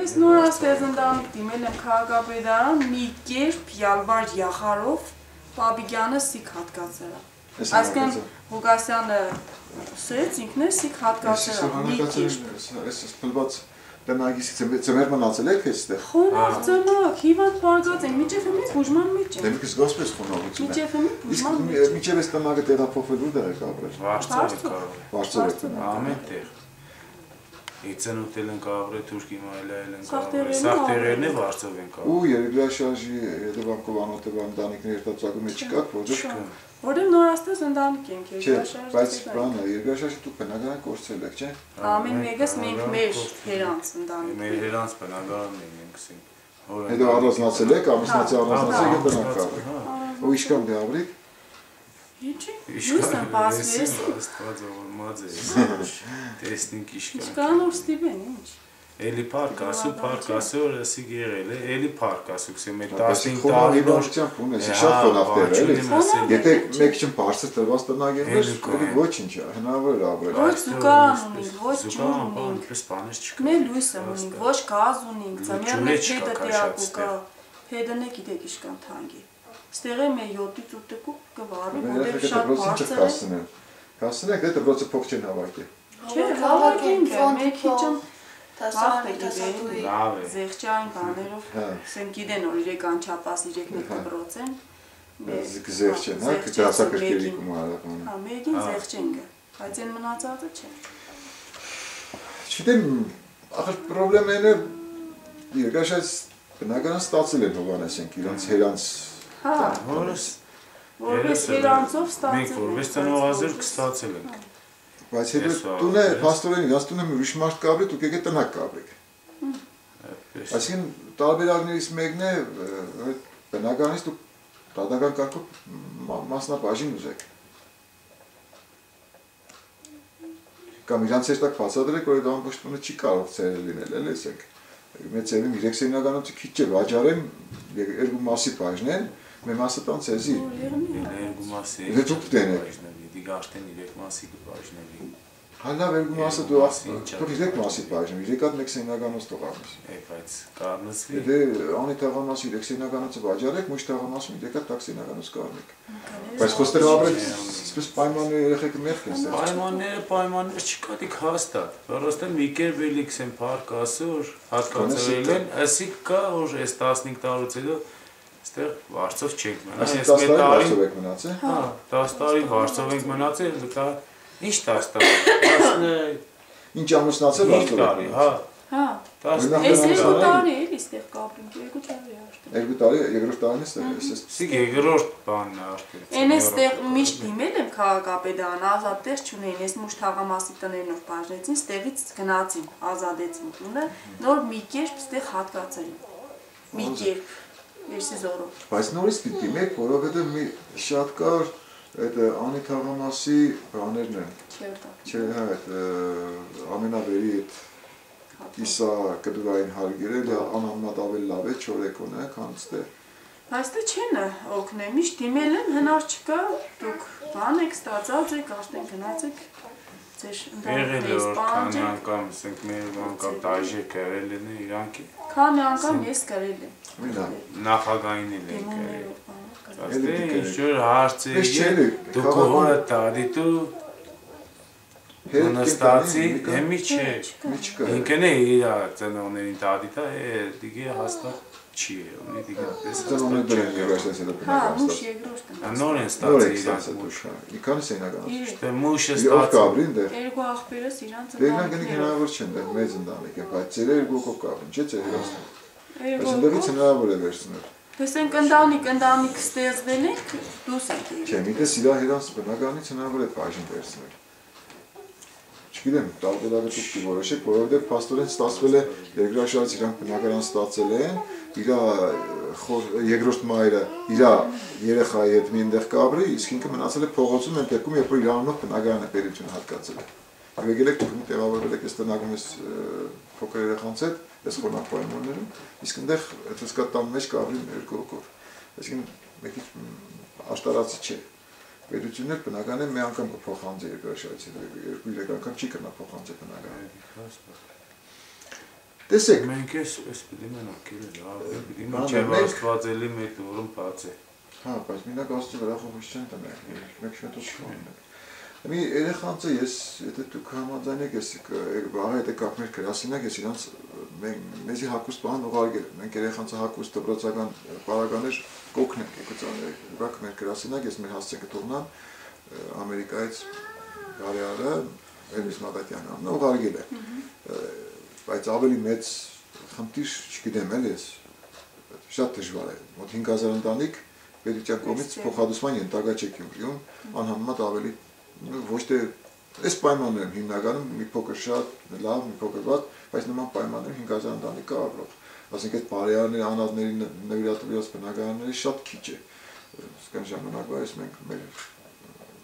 Ես նոր ասես ընտանիք դիմել եմ քաղաքապետարան մի կերպ յալվար յախարով Պապիկյանը սիկ հատկացել է։ Այսինքն Ղուկասյանը սեց ինքն է սիկ հատկացել է մի կերպ։ Այս փլված տնագիսից ծմեր մնացել եք այստեղ։ Խոնավ ծնակ, հիվանդ բարգած ենք, միջև εμείς բուժման մեջ ենք։ Դե մի քիչ զգացպես խոնավություն է։ Միջև εμείς բուժման մեջ։ Միջև այս տնագը տեղափոխվել ուր դեր եք ապրել։ Վարձով եք։ Ամեն տեղ։ Իցնուտել ենք ապրել, Թուրքի մայլայել ենք ապրել, սախտերերն է վարձով ենք ապրել։ Ու երկրաշարժի հետևանքով անօթև ընտանիքների երթացակում չկաք, որովհետև Որտեղ նորաստեղծ ընտանիք ենք երկրաշարժի։ Բայց բանը երկրաշարժի դուք բնականաբար կորցրել եք, չէ՞։ Ամեն մեկս մենք մեր հերանց ընտանիք։ Մեր հերանց բնականաբար ենք ասենք։ Հետո առանձնացել եք, ամուսնացի առանձնացել եք բնակարան։ Ու իշքան դեավրիկ։ Ինչի՞։ Իշքան բացվես։ Աստված ողորմած է։ Տեսնենք իշքան։ Իշքան որ ստիպեն, ինչ։ Էլի парк ասու, որ ասի եղել է, էլի парк ասու, քսե մեր 15 տարի նորությամբ ունես, շատ խոնավ տեղ էլի։ Եթե մեկ չեմ բարձր տրված տնագ են, էլի ոչինչ, հնարավոր է ապրել։ Ոչ զուգարան ունենք, ոչ ջուր ունենք։ Պես բաներ չկա։ Մեր լույսը ունենք, ոչ գազ ունենք, ծամյալ մեր հետը տեղակու կա։ Հետն է գիտեք իշքան թանկի։ Ստեղ է մեր 7-ից 8 կուպ կվարի, որտեղ շատ բարձր է։ Հասնեք, դե դրոցը փող չեն հավաքի։ Չէ, հավաքենք, մեր քիչն Լավ է։ Զեղչային բաներով, ասենք գիտեն որ 3 անչափած 3 դպրոց են։ Զեղչ են, հա, դասակարգերի կոմարական։ Հա, մեկին զեղչ են գա, բայց այն մնացածը չէ։ Չգիտեմ, ախր պրոբլեմն է երկաշած բնականաբար ստացել են Հովանեսյանք իրանց հերանց։ Հա, որպես հերանցով ստացել։ Մենք որպես տնօրազոր կստացել ենք։ Բայց հետո տունը փաստորեն իրաց տունը մի ուրիշ մարդ կապրի, դուք եկեք տնակ կապրեք։ Այսինքն տարբերակներից մեկն է բնականից դուք դատական կարգով մասնաբաժին ուզեք։ Կամ իրանց հետ բացատրեք, որ այդ ամբողջ տունը չի կարող ծերել լինել, էլ էսեք։ Մեծ ծերին 3 սենյականոցը քիչ է, վաճառեն, 2 մասի բաժնեն, մի մասը տան ցեզի։ 2 մասի։ Դուք դենեք։ Դիգ արդեն 3 մասի կբաժնվի։ Հալա վերգու մասը դու 3 մասի բաժնվի, 3 հատ մեկ սենյականոց տողանես։ Բայց կառնցվի։ Դե անի թաղամասի 3 սենյականոցը վաճառեք, ոչ թաղամասում 3 հատ տակ սենյականոց կառնեք։ Բայց խոստեր ապրեք, այսպես պայմանները երեխեքը մեղք են ստեղծում։ Պայմաններ չկա դիք հաստատ։ Պրոստը մի կերպ էլիքս են парք ասոր, հատկացրել են, ասիկ կա որ այս 15 տարուց հետո այստեղ վարձով չենք մնա։ Այս 10 տարի վարձով եք մնացել։ Հա, 10 տարի վարձով ենք մնացել, դա ինչ 10 տարի։ Ինչ ամուսնացել վարձով եք։ Հա։ Հա։ Այս 2 տարի էլի այստեղ կապրենք, 2 տարի արդեն։ 2 տարի, երկրորդ տարին էստեղ էս։ Սիկ երկրորդ բանն է արդեն։ Էն էստեղ միշտ դիմել եմ քաղաքապետարան, ազատ տեղ չունեին, ես մուշ թաղամասի տներնով բաժնեցին, ստեղից գնացին, ազատեցին տունը, նոր մի կերպ այստեղ հատկացել։ Մի կերպ Երսի զորով։ Բայց նորից պիտի մեկ, որովհետև մի շատ կար այդ անի թաղամասի բաներն են։ Չէ, հա, այդ ամենավերի այդ իսա կդուրային հարգերը անհամեմատ ավելի լավ է, չորեկոն է, քան ստեղ։ Բայց դե չեն օգնել, միշտ դիմել եմ, հնար չկա, դուք բան եք ստացած եք, արդեն գնացեք ձեր ընտանիքներից պահանջ եք։ Քանի անգամ, ասենք մեր անգամ դաժե կրել են իրանք։ Քանի անգամ ես կրել եմ։ Նախագահին էլ ենք կրել։ Աստե ինչ-որ հարցեր դու կողմը տադիտու Հնստացի, հեմի չէ, ինքն է իր ծնողներին տադիտա, դիգի հաստատ չի է, ունի դիգի պես հաստատ Հա, մուշ երկրորդ նոր են ստացի իրանք մուշ Իքան սենյականոց Մուշը ստացի Երկու աղբերս իրանց Դերնան գնի հնարավոր չեն դեր մեծ ընտանիք է, բայց ծերը երկուքով կապրին, չէ ծերը հաստատ Այս ընդեղից հնարավոր է վերցնել Տեսենք ընտանիք ստեղծվել ենք, դուս ենք Չէ, միտես իրա հերանց բնականից հնարավոր է բաժին վերցնել Չգիտեմ, տարբերակը դուք որոշեք, որովհետև փաստորեն ստացվել է երկրաշարժից իրանք բնակարան ստացել են, իր երկրորդ մայրը իր երեխայի հետ մի այնտեղ կապրի, իսկ ինքը մնացել է փողոցում այնտեղում, երբ որ իր անունով բնակարանը պետությունը հատկացել է։ Եկել եք դուք տեղավորվել եք այս տնագում ես փոքր երեխանց հետ, այս խոնավ պայմաններում, իսկ այնտեղ այդպես կա տան մեջ կապրին երկու հոգով։ Այսինքն մեկից աշտարացի չէ։ Պետություններ բնական է մի անգամ կփոխանցի երկրաշարժից հետո, 2-3 անգամ չի կրնա փոխանցել բնական։ Տեսեք, Մենք էս պիտի մենակ էլ, պիտի մինչև աստվածելի մեկ որում բաց է։ Հա, բայց մենակ աստծո վրա խոհուշ չեն տնել, մեկ շուտ չկան։ Մի երեխանցը ես, եթե դուք համաձայնեք, ես վաղը եթե կապ մեր գրասենյակ, ես իրանց մեզի հակուստ բան ուղարկել եմ, մենք երեխանցը հակուստ դպրոցական պարագաներ կօգնենք, ուղղակ մեր գրասենյակ, ես մեր հասցեքը թողնան Ամերիկայից Գարեարը, Էլիս Մագատյանը ուղարկել է, բայց ավելի մեծ խնդիր չգիտեմ էլ ես, շատ դժվար է, մոտ 5000 ընտանիք պետության կողմից փոխհատուցման ենթակա չէ Գյումրիում, անհամեմատ ավելի ոչ թե այս պայմաններում հիմնականում մի փոքր շատ լավ, մի փոքր վատ, բայց նման պայմաններում 5000 ընտանիք կա ապրող։ Ասենք այդ բարեարների, անհատների նվիրատվված բնակարանների շատ քիչ է։ Սկան ժամանակվա ես մենք մեր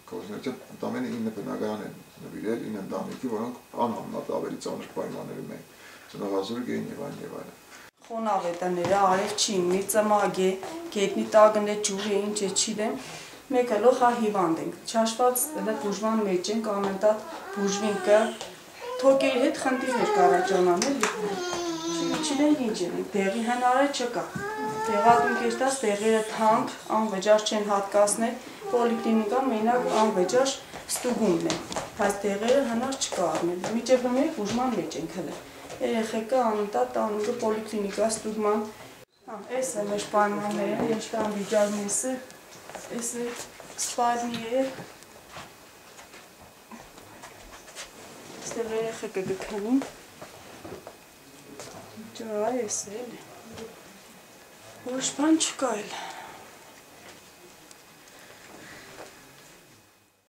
կողմնության ընդամենը 9 բնակարան են նվիրել 9 ընտանիքի, որոնք անհամեմատ ավելի ծանր պայմաններում են։ Ծնողազուրկ էին եւ այլն։ Խոնավ է տները, արև չի, մի ծմագ է, գետնի տագն է, ջուր է, ինչ է, չիդեմ, մեկ հլող հա հիվանդ ենք, չաշված բուժման մեջ ենք, ամենտատ բուժվին կը, թոկերի հետ խնդիրներ կարաճանան էլի, չիդենք ինչ են, դեղի հնարը չկա, դեղատուն կեստաս դեղերը թանք, անվեջար չեն հատկասներ, պոլիկլինիկա մենակ անվեջար ստուգումն է, բայց դեղերը հնար չկա արնել, միջև մեկ բուժման մեջ ենք հլը, երեխեքը անընդհատ տանում պոլիկլինիկա ստուգման, այս է մեր պայմանները, ինչ տան վիճակն էսը, այս է սպայլնի է, այստեղ երեխեքը գքանում, ջա այս է, ոչ բան չկա էլ։